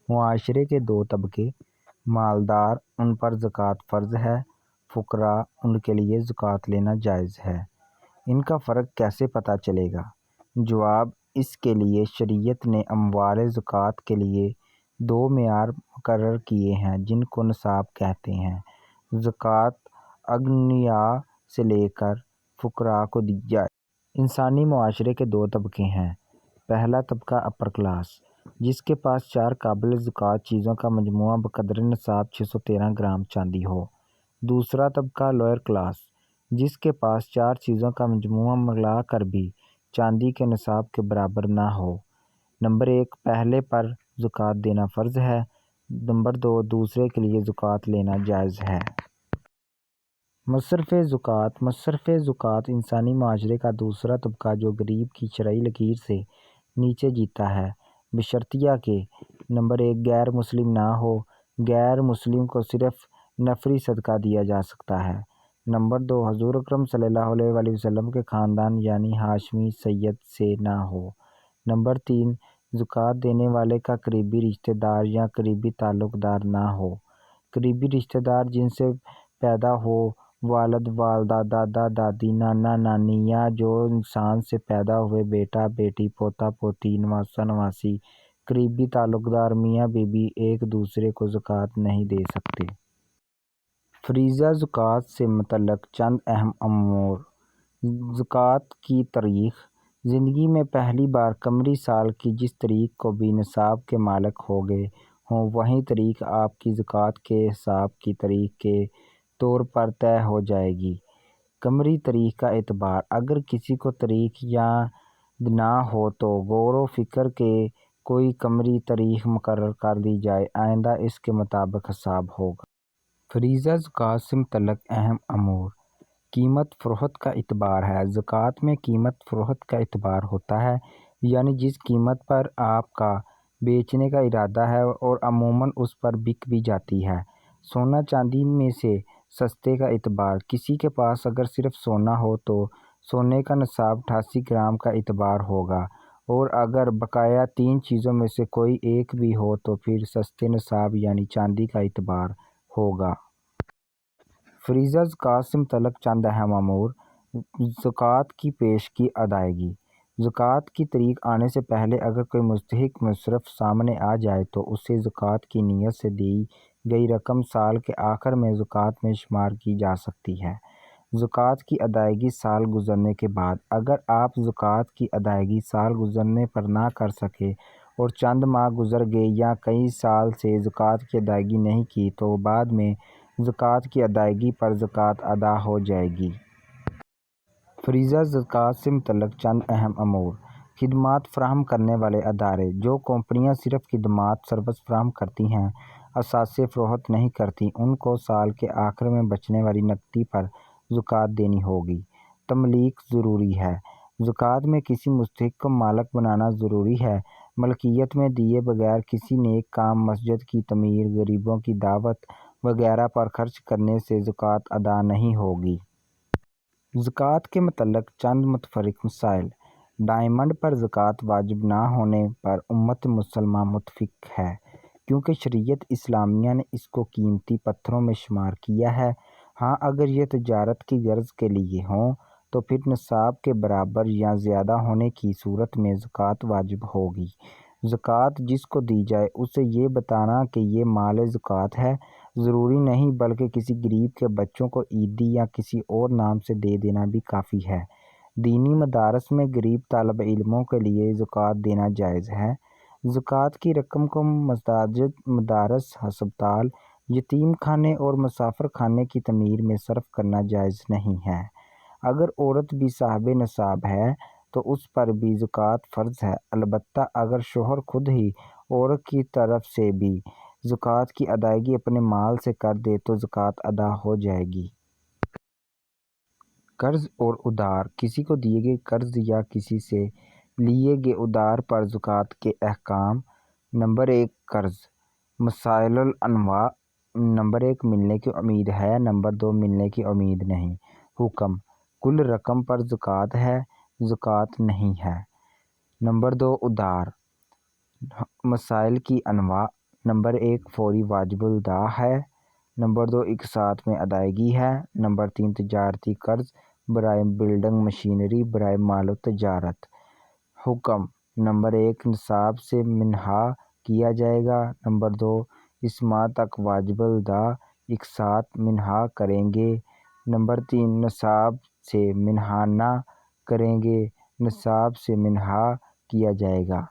معاشرے کے دو طبقے، مالدار، ان پر زکوٰۃ فرض ہے، فقراء، ان کے لیے زکوٰۃ لینا جائز ہے۔ ان کا فرق کیسے پتہ چلے گا؟ جواب: اس کے لیے شریعت نے اموال زکوٰۃ کے لیے دو معیار مقرر کیے ہیں جن کو نصاب کہتے ہیں۔ زکوٰۃ اغنیاء سے لے کر فقراء کو دی جائے۔ انسانی معاشرے کے دو طبقے ہیں۔ پہلا طبقہ اپر کلاس، جس کے پاس 4 قابل زکوٰۃ چیزوں کا مجموعہ بقدر نصاب 613 گرام چاندی ہو۔ دوسرا طبقہ لوئر کلاس، جس کے پاس 4 چیزوں کا مجموعہ ملا کر بھی چاندی کے نصاب کے برابر نہ ہو۔ نمبر 1، پہلے پر زکوٰۃ دینا فرض ہے۔ نمبر 2، دوسرے کے لیے زکوٰۃ لینا جائز ہے۔ مصرف زکوٰۃ۔ مصرف زکوٰۃ انسانی معاشرے کا دوسرا طبقہ جو غریب کی شرعی لکیر سے نیچے جیتا ہے، بشرطیہ کہ: نمبر 1، غیر مسلم نہ ہو۔ غیر مسلم کو صرف نفری صدقہ دیا جا سکتا ہے۔ نمبر 2، حضور اکرم صلی اللہ علیہ وآلہ وسلم کے خاندان یعنی ہاشمی سید سے نہ ہو۔ نمبر 3، زکوٰۃ دینے والے کا قریبی رشتہ دار یا قریبی تعلق دار نہ ہو۔ قریبی رشتہ دار جن سے پیدا ہو، والد، والدہ، دادا، دادی، نانا، نانی، یا جو انسان سے پیدا ہوئے بیٹا، بیٹی، پوتا، پوتی، نواسہ، نواسی۔ قریبی تعلق دار میاں بیوی ایک دوسرے کو زکوٰۃ نہیں دے سکتے۔ فریضہ زکوٰۃ سے متعلق چند اہم امور۔ زکوٰۃ کی تاریخ: زندگی میں پہلی بار قمری سال کی جس تاریخ کو بھی نصاب کے مالک ہو گئے ہوں وہی تاریخ آپ کی زکوٰۃ کے حساب کی تاریخ کے طور پر طے ہو جائے گی۔ قمری تاریخ کا اعتبار: اگر کسی کو تاریخ یاد نہ ہو تو غور و فکر کے کوئی قمری تاریخ مقرر کر دی جائے، آئندہ اس کے مطابق حساب ہوگا۔ فریضہ زکوٰۃ سے متعلق اہم امور۔ قیمت فروخت کا اعتبار ہے۔ زکوٰۃ میں قیمت فروخت کا اعتبار ہوتا ہے، یعنی جس قیمت پر آپ کا بیچنے کا ارادہ ہے اور عموماً اس پر بک بھی جاتی ہے۔ سونا چاندی میں سے سستے کا اعتبار: کسی کے پاس اگر صرف سونا ہو تو سونے کا نصاب 88 گرام کا اعتبار ہوگا، اور اگر بقایا 3 چیزوں میں سے کوئی ایک بھی ہو تو پھر سستے نصاب یعنی چاندی کا اعتبار ہوگا۔ فریضہ زکوٰۃ سے متعلق چند اہم امور۔ زکوٰۃ کی پیشگی ادائیگی: زکوٰۃ کی تاریخ آنے سے پہلے اگر کوئی مستحق مصرف سامنے آ جائے تو اسے زکوٰۃ کی نیت سے دی گئی رقم سال کے آخر میں زکوٰۃ میں شمار کی جا سکتی ہے۔ زکوٰۃ کی ادائیگی سال گزرنے کے بعد: اگر آپ زکوٰۃ کی ادائیگی سال گزرنے پر نہ کر سکے اور چند ماہ گزر گئے یا کئی سال سے زکوٰۃ کی ادائیگی نہیں کی تو بعد میں زکوٰۃ کی ادائیگی پر زکوٰۃ ادا ہو جائے گی۔ فریضہ زکوٰۃ سے متعلق چند اہم امور۔ خدمات فراہم کرنے والے ادارے: جو کمپنیاں صرف خدمات سروس فراہم کرتی ہیں، اثاثے فروخت نہیں کرتیں، ان کو سال کے آخر میں بچنے والی نقدی پر زکوٰۃ دینی ہوگی۔ تملیک ضروری ہے: زکوٰۃ میں کسی مستحق کو مالک بنانا ضروری ہے۔ ملکیت میں دیے بغیر کسی نیک کام، مسجد کی تعمیر، غریبوں کی دعوت وغیرہ پر خرچ کرنے سے زکوٰۃ ادا نہیں ہوگی۔ زکوٰۃ کے متعلق چند متفرق مسائل۔ ڈائمنڈ پر زکوٰۃ واجب نہ ہونے پر امت مسلمہ متفق ہے، کیونکہ شریعت اسلامیہ نے اس کو قیمتی پتھروں میں شمار کیا ہے۔ ہاں، اگر یہ تجارت کی غرض کے لیے ہوں تو پھر نصاب کے برابر یا زیادہ ہونے کی صورت میں زکوٰۃ واجب ہوگی۔ زکوٰۃ جس کو دی جائے اسے یہ بتانا کہ یہ مال زکوٰۃ ہے ضروری نہیں، بلکہ کسی غریب کے بچوں کو عیدی یا کسی اور نام سے دے دینا بھی کافی ہے۔ دینی مدارس میں غریب طالب علموں کے لیے زکوٰۃ دینا جائز ہے۔ زکوٰۃ کی رقم کو مساجد، مدارس، ہسپتال، یتیم خانے اور مسافر خانے کی تعمیر میں صرف کرنا جائز نہیں ہے۔ اگر عورت بھی صاحب نصاب ہے تو اس پر بھی زکوٰۃ فرض ہے، البتہ اگر شوہر خود ہی عورت کی طرف سے بھی زکوٰۃ کی ادائیگی اپنے مال سے کر دے تو زکوٰۃ ادا ہو جائے گی۔ قرض اور ادھار: کسی کو دیے گئے قرض یا کسی سے لیے گئے ادھار پر زکوٰۃ کے احکام۔ نمبر 1، قرض۔ مسائل الانواع: نمبر 1، ملنے کی امید ہے، نمبر 2، ملنے کی امید نہیں۔ حکم: کل رقم پر زکوٰۃ ہے، زکوٰۃ نہیں ہے۔ نمبر 2، ادھار۔ مسائل کی انواع: نمبر 1 فوری واجب الادا ہے، نمبر 2 ایک ساتھ میں ادائیگی ہے، نمبر 3 تجارتی قرض برائے بلڈنگ مشینری برائے مال و تجارت۔ حکم: نمبر 1 نصاب سے منہا کیا جائے گا، نمبر 2 اس ماہ تک واجب الادا ایک ساتھ منہا کریں گے، نمبر 3 نصاب سے منہا نہ کریں گے، نصاب سے منہا کیا جائے گا۔